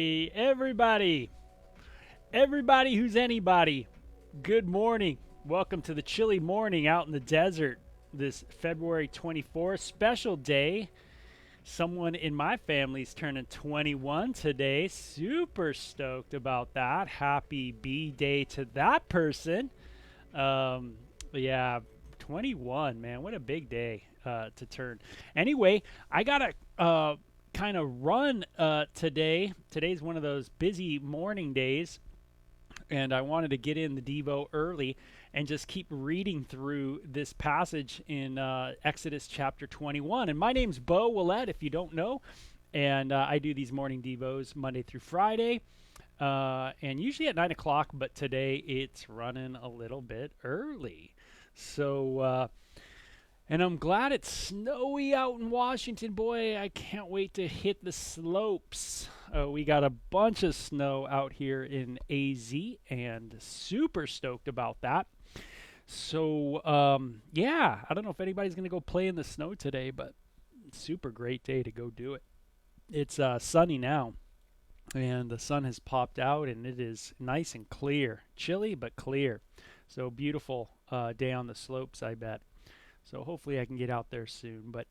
Hey, everybody who's anybody, good morning. Welcome to the chilly morning out in the desert this February 24th special day. Someone in my family's turning 21 today. Super stoked about that. Happy B day to that person. Um, yeah, 21, man. What a big day to turn. Anyway, I got to kind of run today. Today's one of those busy morning days, and I wanted to get in the Devo early and just keep reading through this passage in Exodus chapter 21. And my name's Bo Willette, if you don't know, and I do these morning Devos Monday through Friday. And usually at 9 o'clock, but today it's running a little bit early. So, and I'm glad it's snowy out in Washington. Boy, I can't wait to hit the slopes. We got a bunch of snow out here in AZ and super stoked about that. So, yeah, I don't know if anybody's going to go play in the snow today, but super great day to go do it. It's sunny now, and the sun has popped out, and it is nice and clear. Chilly, but clear. So beautiful day on the slopes, I bet. So hopefully I can get out there soon. But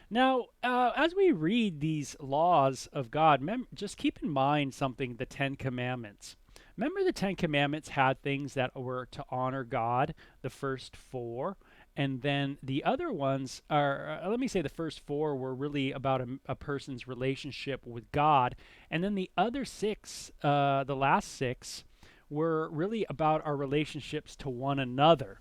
now, as we read these laws of God, just keep in mind something, the Ten Commandments. Remember the Ten Commandments had things that were to honor God, the first four. And then the other ones are, let me say the first four were really about a person's relationship with God. And then the other six, the last six, were really about our relationships to one another,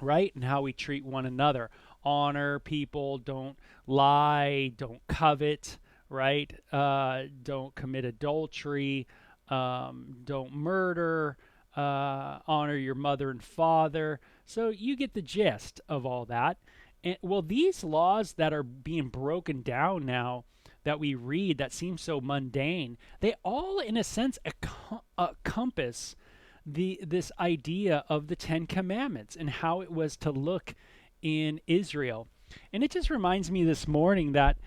right? And how we treat one another. Honor people, don't lie, don't covet, right? Don't commit adultery, don't murder, honor your mother and father. So you get the gist of all that. And well, these laws that are being broken down now that we read that seem so mundane, they all, in a sense, encompass this idea of the Ten Commandments and how it was to look in Israel. And it just reminds me this morning that,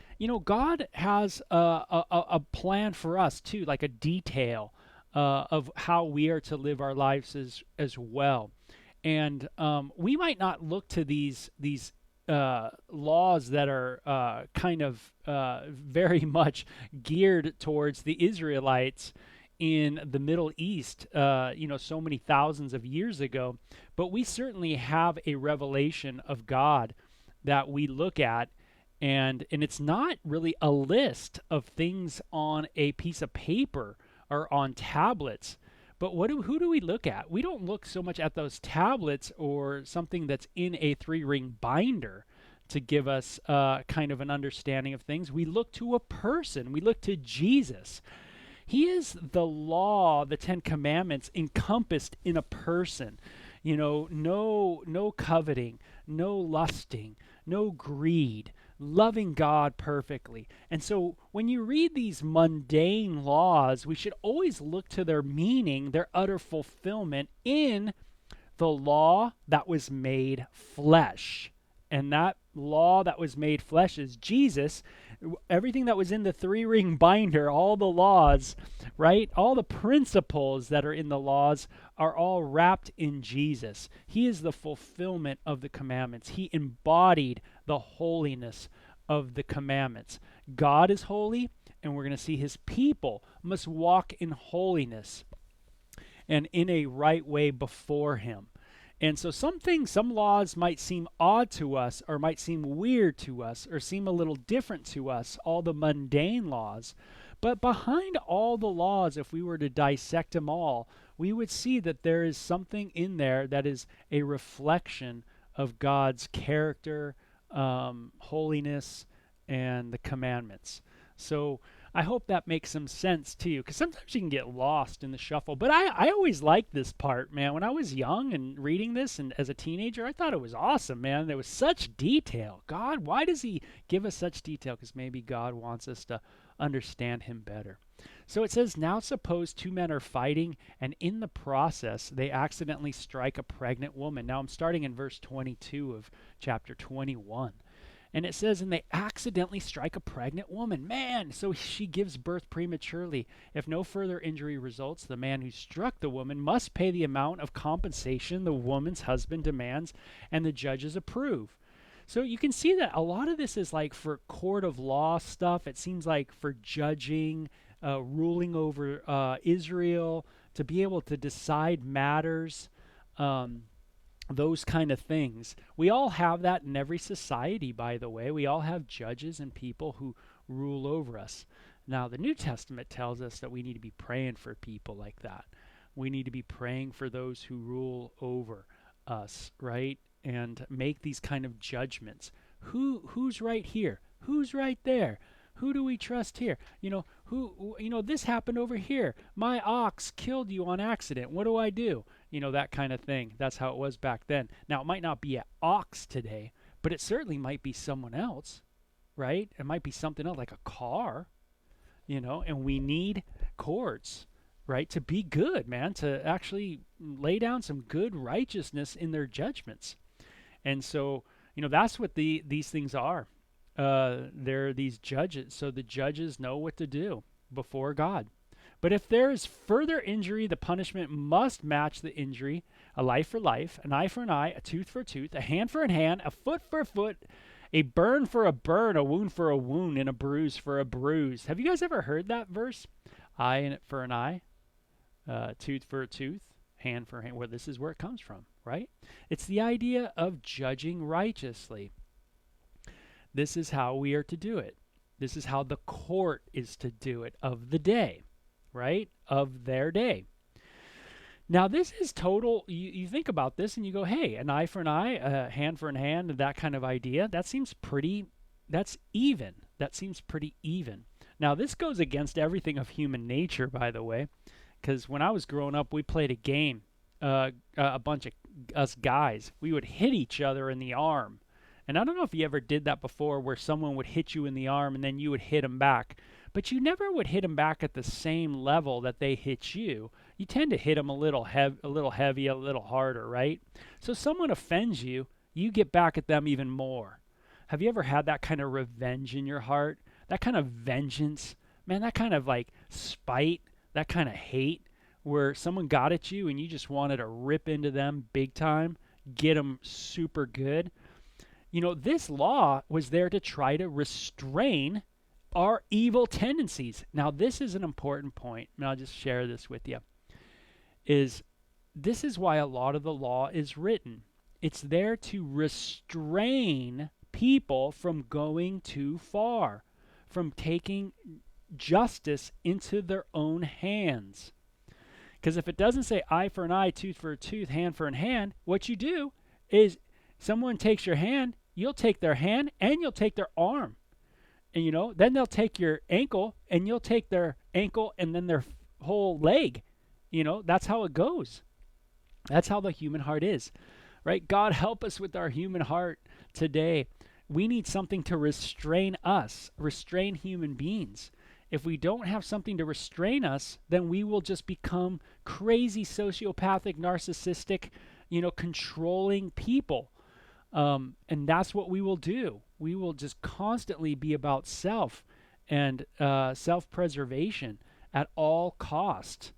God has a plan for us too, like a detail of how we are to live our lives as well. And we might not look to these laws that are kind of very much geared towards the Israelites in the Middle East, so many thousands of years ago. But we certainly have a revelation of God that we look at, and it's not really a list of things on a piece of paper or on tablets. But who do we look at? We don't look so much at those tablets or something that's in a three-ring binder to give us kind of an understanding of things. We look to a person. We look to Jesus. He is the law, the Ten Commandments encompassed in a person. No coveting, no lusting, no greed, loving God perfectly. And so when you read these mundane laws, we should always look to their meaning, their utter fulfillment in the law that was made flesh. And that law that was made flesh is Jesus. Everything that was in the three-ring binder, all the laws, right? All the principles that are in the laws are all wrapped in Jesus. He is the fulfillment of the commandments. He embodied the holiness of the commandments. God is holy, and we're going to see his people must walk in holiness and in a right way before him. And so some laws might seem odd to us or might seem weird to us or seem a little different to us, all the mundane laws. But behind all the laws, if we were to dissect them all, we would see that there is something in there that is a reflection of God's character, holiness, and the commandments. So I hope that makes some sense to you, because sometimes you can get lost in the shuffle. But I always liked this part, man. When I was young and reading this and as a teenager, I thought it was awesome, man. There was such detail. God, why does he give us such detail? Because maybe God wants us to understand him better. So it says, now suppose two men are fighting, and in the process, they accidentally strike a pregnant woman. Now I'm starting in verse 22 of chapter 21. And it says, and they accidentally strike a pregnant woman. Man, so she gives birth prematurely. If no further injury results, the man who struck the woman must pay the amount of compensation the woman's husband demands, and the judges approve. So you can see that a lot of this is like for court of law stuff. It seems like for judging, ruling over Israel, to be able to decide matters. Those kind of things. We all have that in every society, by the way. We all have judges and people who rule over us. Now, the New Testament tells us that we need to be praying for people like that. We need to be praying for those who rule over us, right? And make these kind of judgments. Who's right here? Who's right there? Who do we trust here? This happened over here. My ox killed you on accident. What do I do? That kind of thing. That's how it was back then. Now, it might not be an ox today, but it certainly might be someone else, right? It might be something else, like a car, and we need courts, right, to be good, man, to actually lay down some good righteousness in their judgments. And so, that's what these things are. They're these judges, so the judges know what to do before God. But if there is further injury, the punishment must match the injury: a life for life, an eye for an eye, a tooth for a tooth, a hand for a hand, a foot for a foot, a burn for a burn, a wound for a wound, and a bruise for a bruise. Have you guys ever heard that verse? Eye for an eye, tooth for a tooth, hand for a hand. Well, this is where it comes from, right? It's the idea of judging righteously. This is how we are to do it. This is how the court is to do it of the day, right? Of their day. Now, this is total. You think about this and you go, hey, an eye for an eye, a hand for a hand, that kind of idea. That's even. That seems pretty even. Now, this goes against everything of human nature, by the way, because when I was growing up, we played a game, a bunch of us guys. We would hit each other in the arm. And I don't know if you ever did that before, where someone would hit you in the arm and then you would hit them back. But you never would hit them back at the same level that they hit you. You tend to hit them a little heavy, a little harder, right? So someone offends you, you get back at them even more. Have you ever had that kind of revenge in your heart? That kind of vengeance? Man, that kind of like spite, that kind of hate, where someone got at you and you just wanted to rip into them big time, get them super good. This law was there to try to restrain our evil tendencies. Now, this is an important point, and I'll just share this with you. This is why a lot of the law is written. It's there to restrain people from going too far, from taking justice into their own hands. Because if it doesn't say eye for an eye, tooth for a tooth, hand for a hand, what you do is someone takes your hand, you'll take their hand and you'll take their arm. And then they'll take your ankle and you'll take their ankle and then their whole leg. That's how it goes. That's how the human heart is, right? God help us with our human heart today. We need something to restrain us, restrain human beings. If we don't have something to restrain us, then we will just become crazy, sociopathic, narcissistic, controlling people. And that's what we will do. We will just constantly be about self and self-preservation at all cost.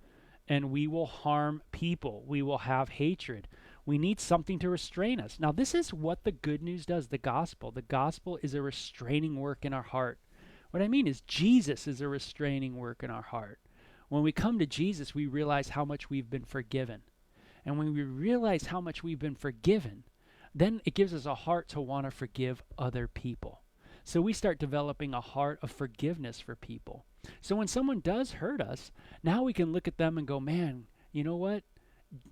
And we will harm people. We will have hatred. We need something to restrain us. Now, this is what the good news does, the gospel. The gospel is a restraining work in our heart. What I mean is Jesus is a restraining work in our heart. When we come to Jesus, we realize how much we've been forgiven. And when we realize how much we've been forgiven, then it gives us a heart to want to forgive other people. So we start developing a heart of forgiveness for people. So when someone does hurt us, now we can look at them and go, man, you know what?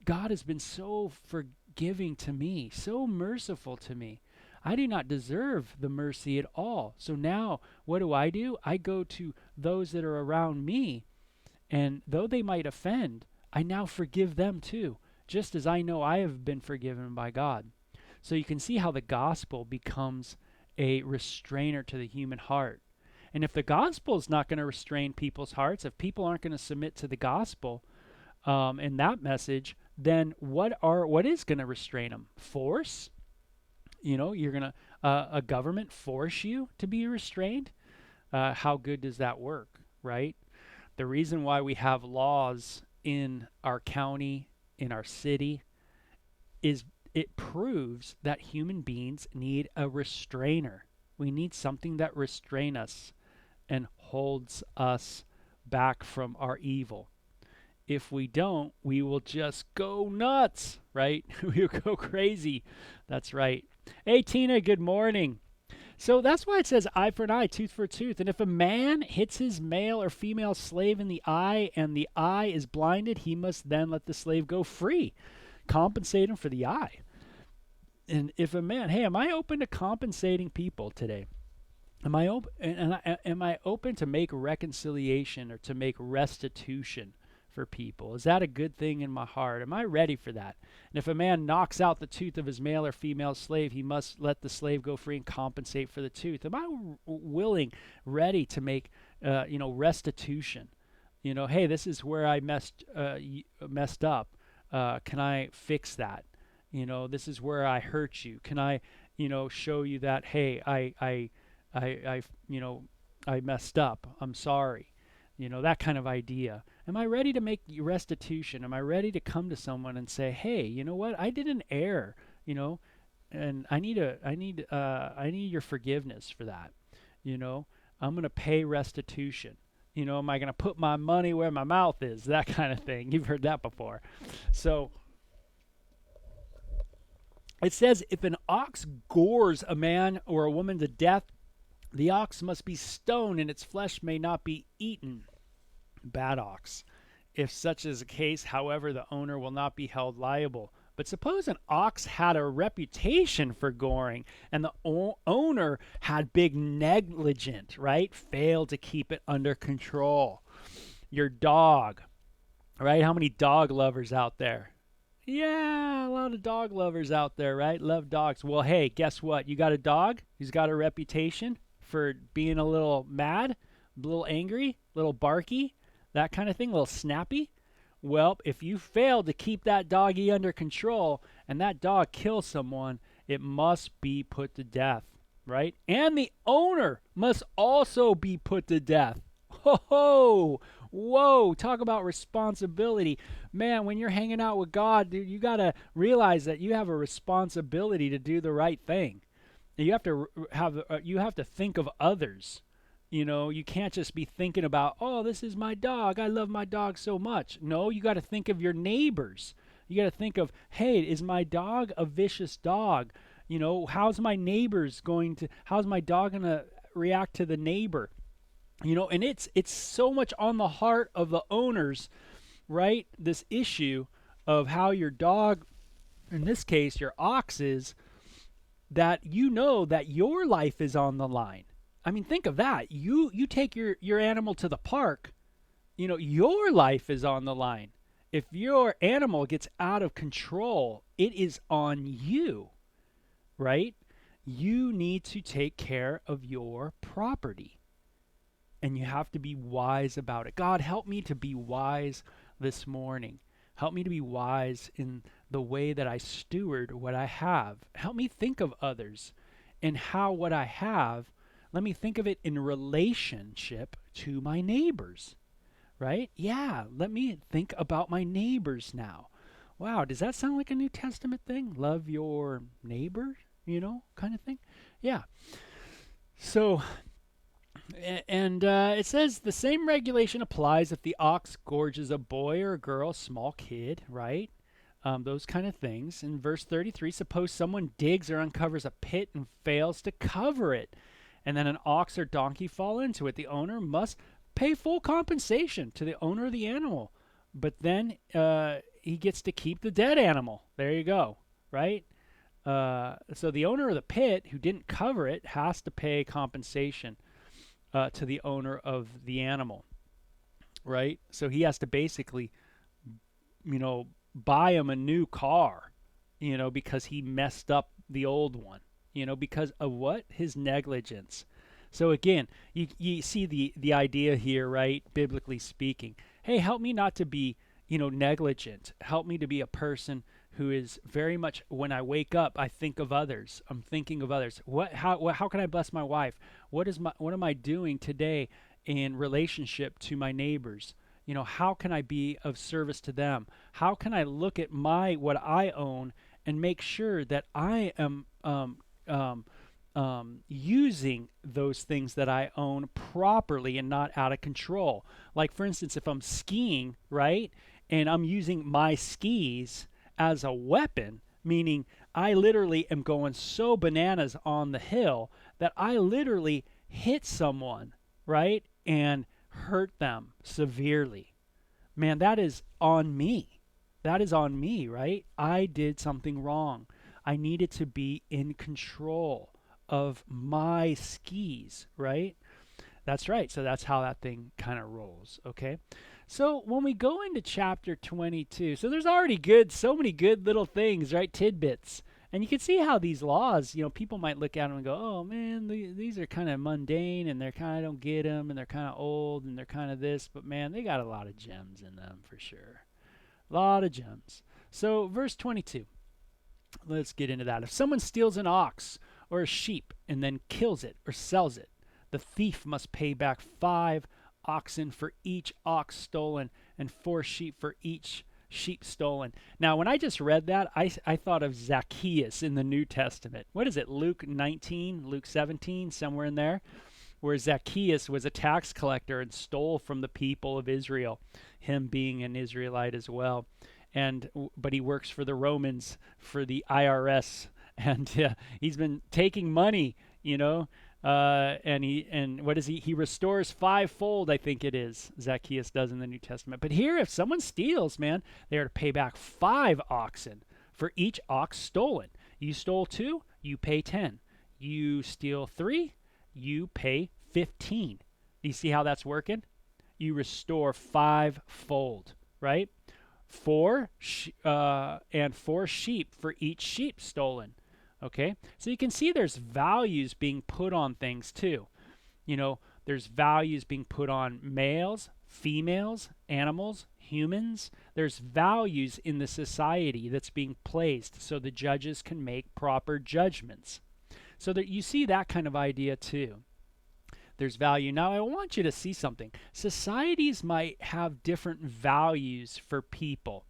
God has been so forgiving to me, so merciful to me. I do not deserve the mercy at all. So now what do? I go to those that are around me, and though they might offend, I now forgive them too, just as I know I have been forgiven by God. So you can see how the gospel becomes a restrainer to the human heart. And if the gospel is not going to restrain people's hearts, if people aren't going to submit to the gospel and that message, then what is going to restrain them? Force? You're going to, a government force you to be restrained. How good does that work, right? The reason why we have laws in our county, in our city, is it proves that human beings need a restrainer. We need something that restrains us and holds us back from our evil. If we don't, we will just go nuts, right? We'll go crazy. That's right. Hey, Tina, good morning. So that's why it says eye for an eye, tooth for a tooth. And if a man hits his male or female slave in the eye and the eye is blinded, he must then let the slave go free. Compensate him for the eye. And if a man, hey, am I open to compensating people today? Am I open? Am I open to make reconciliation or to make restitution for people? Is that a good thing in my heart? Am I ready for that? And if a man knocks out the tooth of his male or female slave, he must let the slave go free and compensate for the tooth. Am I willing, ready to make, restitution? Hey, this is where I messed up. Can I fix that? This is where I hurt you. Can I, show you that? Hey, I messed up. I'm sorry. That kind of idea. Am I ready to make restitution? Am I ready to come to someone and say, hey, you know what? I did an error, and I need your forgiveness for that. I'm going to pay restitution. Am I going to put my money where my mouth is? That kind of thing. You've heard that before. So it says, if an ox gores a man or a woman to death, the ox must be stoned, and its flesh may not be eaten. Bad ox. If such is the case, however, the owner will not be held liable. But suppose an ox had a reputation for goring, and the owner had big negligence, right? Failed to keep it under control. Your dog, right? How many dog lovers out there? Yeah, a lot of dog lovers out there, right? Love dogs. Well, hey, guess what? You got a dog who's got a reputation for being a little mad, a little angry, a little barky, that kind of thing, a little snappy. Well, if you fail to keep that doggy under control and that dog kills someone, it must be put to death, right? And the owner must also be put to death. Ho ho! Whoa, talk about responsibility. Man, when you're hanging out with God, dude, you got to realize that you have a responsibility to do the right thing. You have to think of others. You can't just be thinking about, oh, this is my dog. I love my dog so much. No, you got to think of your neighbors. You got to think of, hey, is my dog a vicious dog? How's my dog going to react to the neighbor? And it's so much on the heart of the owners, right? This issue of how your dog, in this case, your ox is, that that your life is on the line. I mean, think of that. You take your animal to the park, your life is on the line. If your animal gets out of control, it is on you, right? You need to take care of your property. And you have to be wise about it. God, help me to be wise this morning. Help me to be wise in the way that I steward what I have. Help me think of others and how what I have, let me think of it in relationship to my neighbors, right? Yeah, let me think about my neighbors now. Wow, does that sound like a New Testament thing? Love your neighbor, kind of thing? Yeah. So, and it says the same regulation applies if the ox gorges a boy or a girl, small kid, right? Those kind of things. In verse 33, suppose someone digs or uncovers a pit and fails to cover it, and then an ox or donkey fall into it. The owner must pay full compensation to the owner of the animal, but then he gets to keep the dead animal. There you go, right? So the owner of the pit who didn't cover it has to pay compensation to the owner of the animal, right? So he has to basically, buy him a new car, because he messed up the old one, because of what? His negligence. So again, you see the idea here, right? Biblically speaking. Hey, help me not to be, negligent. Help me to be a person who is very much, when I wake up, I think of others. I'm thinking of others. How can I bless my wife? What am I doing today in relationship to my neighbors? How can I be of service to them? How can I look at what I own and make sure that I am using those things that I own properly and not out of control? Like, for instance, if I'm skiing, right, and I'm using my skis as a weapon, meaning I literally am going so bananas on the hill that I literally hit someone, right, and hurt them severely. Man, that is on me. That is on me, right? I did something wrong. I needed to be in control of my skis, right? That's right. So that's how that thing kind of rolls, okay? So when we go into chapter 22, so there's already so many good little things, right? Tidbits. And you can see how these laws, people might look at them and go, oh man, these are kind of mundane and they're kind of don't get them and they're kind of old and they're kind of this, but man, they got a lot of gems in them for sure. A lot of gems. So verse 22, let's get into that. If someone steals an ox or a sheep and then kills it or sells it, the thief must pay back 5 oxen for each ox stolen and 4 sheep for each sheep stolen. Now, when I just read that, I thought of Zacchaeus in the New Testament. What is it, Luke 19, Luke 17, somewhere in there, where Zacchaeus was a tax collector and stole from the people of Israel, him being an Israelite as well. But he works for the Romans, for the IRS, and he's been taking money, and what is he? He restores 5-fold, I think it is, Zacchaeus does in the New Testament. But here, if someone steals, man, they are to pay back 5 oxen for each ox stolen. You stole 2, you pay 10. You steal 3, you pay 15. Do you see how that's working? You restore 5-fold, right? 4 sheep for each sheep stolen. Okay, so you can see there's values being put on things too. There's values being put on males, females, animals, humans. There's values in the society that's being placed so the judges can make proper judgments. So that you see that kind of idea too. There's value. Now I want you to see something. Societies might have different values for people.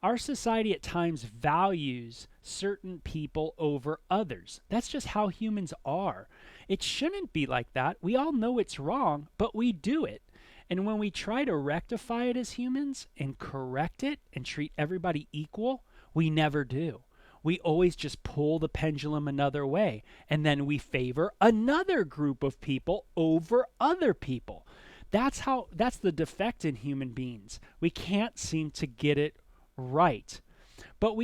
Our society at times values certain people over others. That's just how humans are. It shouldn't be like that. We all know it's wrong, but we do it. And when we try to rectify it as humans and correct it and treat everybody equal, we never do. We always just pull the pendulum another way, and then we favor another group of people over other people. That's the defect in human beings. We can't seem to get it right. But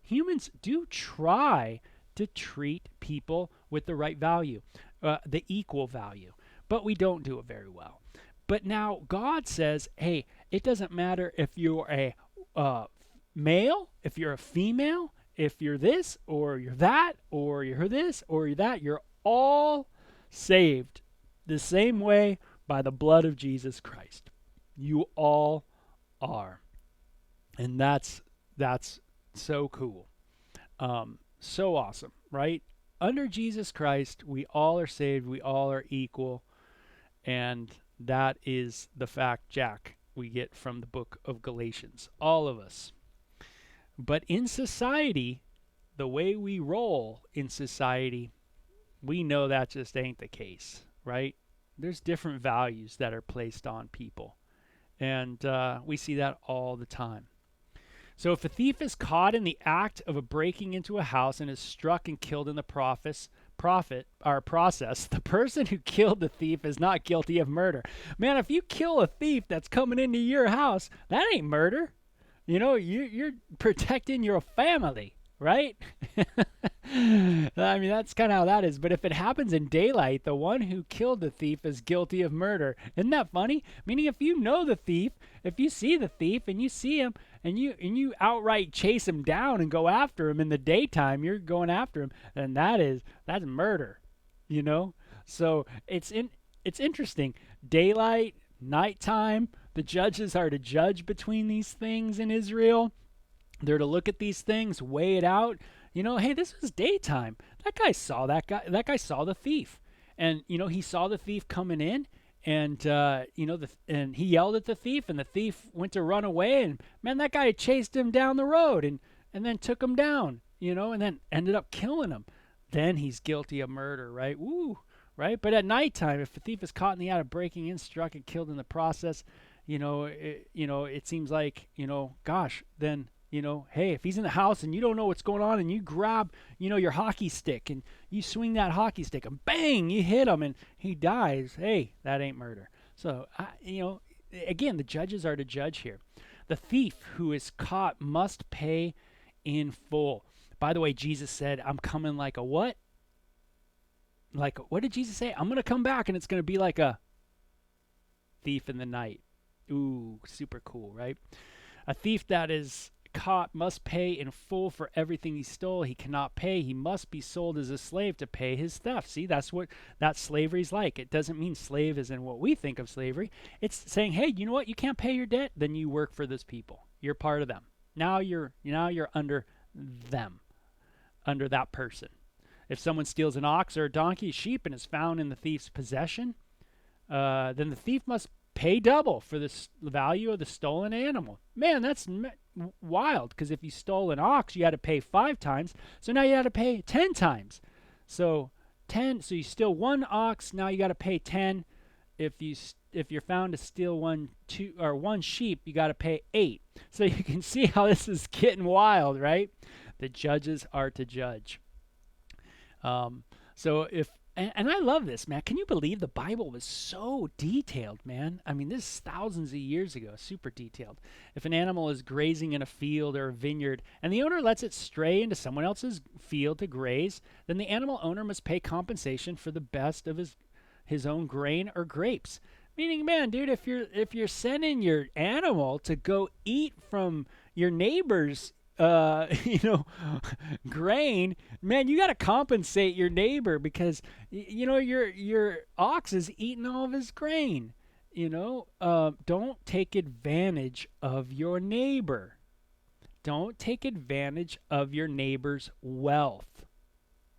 humans do try to treat people with the right value, the equal value, but we don't do it very well. But now God says, hey, it doesn't matter if you're a male, if you're a female, if you're this or you're that or you're this or you're that, you're all saved the same way by the blood of Jesus Christ. You all are. And that's so cool. So awesome, right? Under Jesus Christ, we all are saved. We all are equal. And that is the fact, Jack, we get from the book of Galatians. All of us. But in society, the way we roll in society, we know that just ain't the case, right? There's different values that are placed on people. And we see that all the time. So if a thief is caught in the act of breaking into a house and is struck and killed in the process, the person who killed the thief is not guilty of murder. Man, if you kill a thief that's coming into your house, that ain't murder. You're protecting your family, right? I mean, that's kind of how that is. But if it happens in daylight, the one who killed the thief is guilty of murder. Isn't that funny? Meaning, if you know the thief, if you see the thief and you see him and you outright chase him down and go after him in the daytime, you're going after him, and that's murder. So it's interesting. Daylight, nighttime, The judges are to judge between these things in Israel. They're to look at these things, weigh it out. Hey, this was daytime. That guy saw the thief, and he saw the thief coming in, and and he yelled at the thief, and the thief went to run away, and man, that guy chased him down the road, and then took him down, and then ended up killing him. Then he's guilty of murder, right? Woo, right? But at nighttime, if a thief is caught in the act of breaking in, struck, and killed in the process, it seems like, gosh, then, hey, if he's in the house and you don't know what's going on and you grab, your hockey stick and you swing that hockey stick and bang, you hit him and he dies, hey, that ain't murder. So, again, the judges are to judge here. The thief who is caught must pay in full. By the way, Jesus said, I'm coming like a what? Like, what did Jesus say? I'm going to come back and it's going to be like a thief in the night. Ooh, super cool, right? A thief that is caught must pay in full for everything he stole. He cannot pay. He must be sold as a slave to pay his theft. See, that's what that slavery's like. It doesn't mean slave as in what we think of slavery. It's saying, hey, you know what? You can't pay your debt, then you work for this people. You're part of them. Now you're under them, under that person. If someone steals an ox or a donkey, a sheep, and is found in the thief's possession, then the thief must pay double for the value of the stolen animal. Man, that's wild, because if you stole an ox, you had to pay 5 times. So now you had to pay 10 times. So you steal one ox, now you got to pay 10. If you're found to steal one sheep, you got to pay 8. So you can see how this is getting wild, right? The judges are to judge. And I love this, man. Can you believe the Bible was so detailed, man? I mean, this is thousands of years ago, super detailed. If an animal is grazing in a field or a vineyard, and the owner lets it stray into someone else's field to graze, then the animal owner must pay compensation for the best of his own grain or grapes. Meaning, man, dude, if you're sending your animal to go eat from your neighbor's grain, man, you got to compensate your neighbor because your ox is eating all of his grain. Don't take advantage of your neighbor. Don't take advantage of your neighbor's wealth,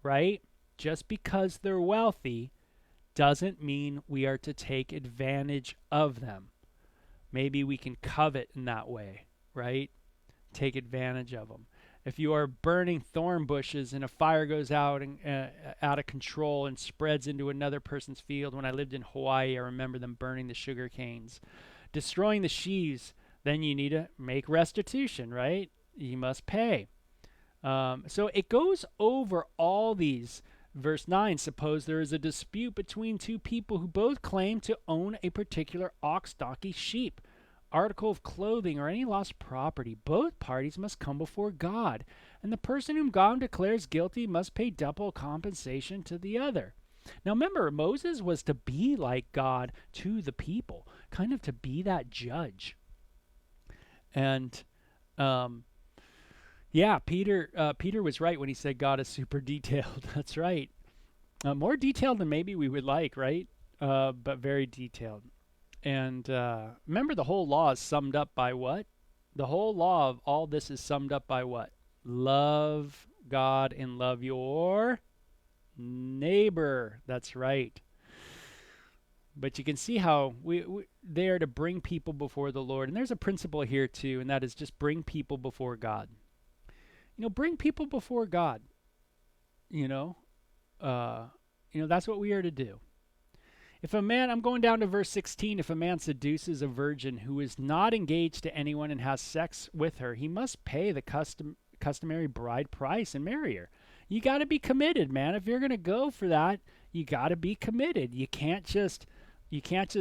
right? Just because they're wealthy doesn't mean we are to take advantage of them. Maybe we can covet in that way, right? Take advantage of them. If you are burning thorn bushes and a fire goes out and out of control and spreads into another person's field. When I lived in Hawaii, I remember them burning the sugar canes, destroying the sheaves. Then you need to make restitution, right? You must pay. So it goes over all these. Verse 9, suppose there is a dispute between two people who both claim to own a particular ox, donkey, sheep, article of clothing, or any lost property. Both parties must come before God, and the person whom God declares guilty must pay double compensation to the other. Now remember, Moses was to be like God to the people, kind of to be that judge. And Peter was right when he said God is super detailed. That's right. More detailed than maybe we would like, right? But very detailed. And remember, the whole law is summed up by what? The whole law of all this is summed up by what? Love God and love your neighbor. That's right. But you can see how they are to bring people before the Lord. And there's a principle here too, and that is just bring people before God. Bring people before God. That's what we are to do. If a man, I'm going down to verse 16, if a man seduces a virgin who is not engaged to anyone and has sex with her, he must pay the customary bride price and marry her. You got to be committed, man. If you're going to go for that, you got to be committed. You can't just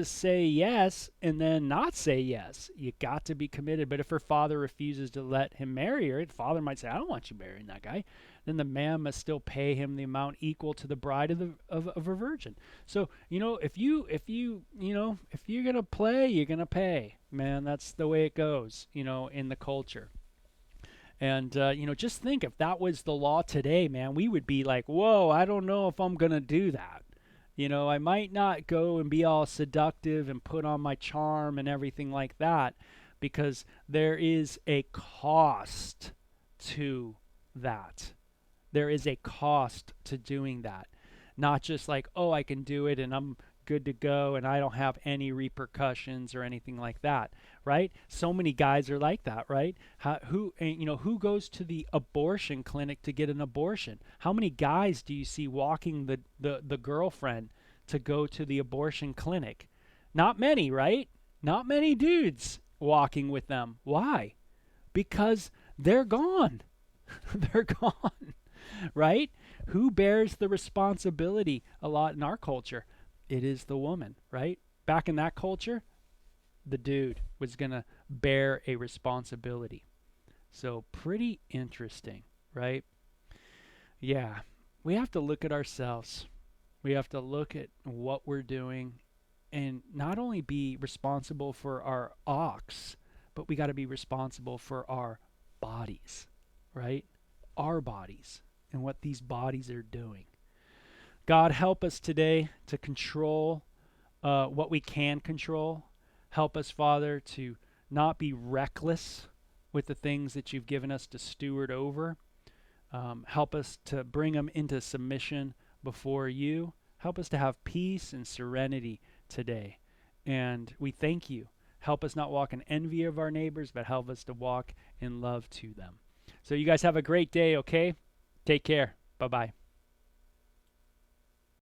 say yes and then not say yes. You got to be committed. But if her father refuses to let him marry her, the father might say, I don't want you marrying that guy. Then the man must still pay him the amount equal to the bride of a virgin. So, if you're going to play, you're going to pay. Man, that's the way it goes, in the culture. And, just think, if that was the law today, man, we would be like, whoa, I don't know if I'm going to do that. I might not go and be all seductive and put on my charm and everything like that, because there is a cost to that. There is a cost to doing that. Not just like, oh, I can do it and I'm good to go and I don't have any repercussions or anything like that, right? So many guys are like that, right? Who goes to the abortion clinic to get an abortion? How many guys do you see walking the girlfriend to go to the abortion clinic? Not many, right? Not many dudes walking with them. Why? Because they're gone. They're gone, right? Who bears the responsibility a lot in our culture? It is the woman, right? Back in that culture, the dude was going to bear a responsibility. So, pretty interesting, right? Yeah, we have to look at ourselves. We have to look at what we're doing and not only be responsible for our ox, but we got to be responsible for our bodies, right? Our bodies and what these bodies are doing. God, help us today to control what we can control. Help us, Father, to not be reckless with the things that you've given us to steward over. Help us to bring them into submission before you. Help us to have peace and serenity today. And we thank you. Help us not walk in envy of our neighbors, but help us to walk in love to them. So you guys have a great day, okay? Take care. Bye-bye.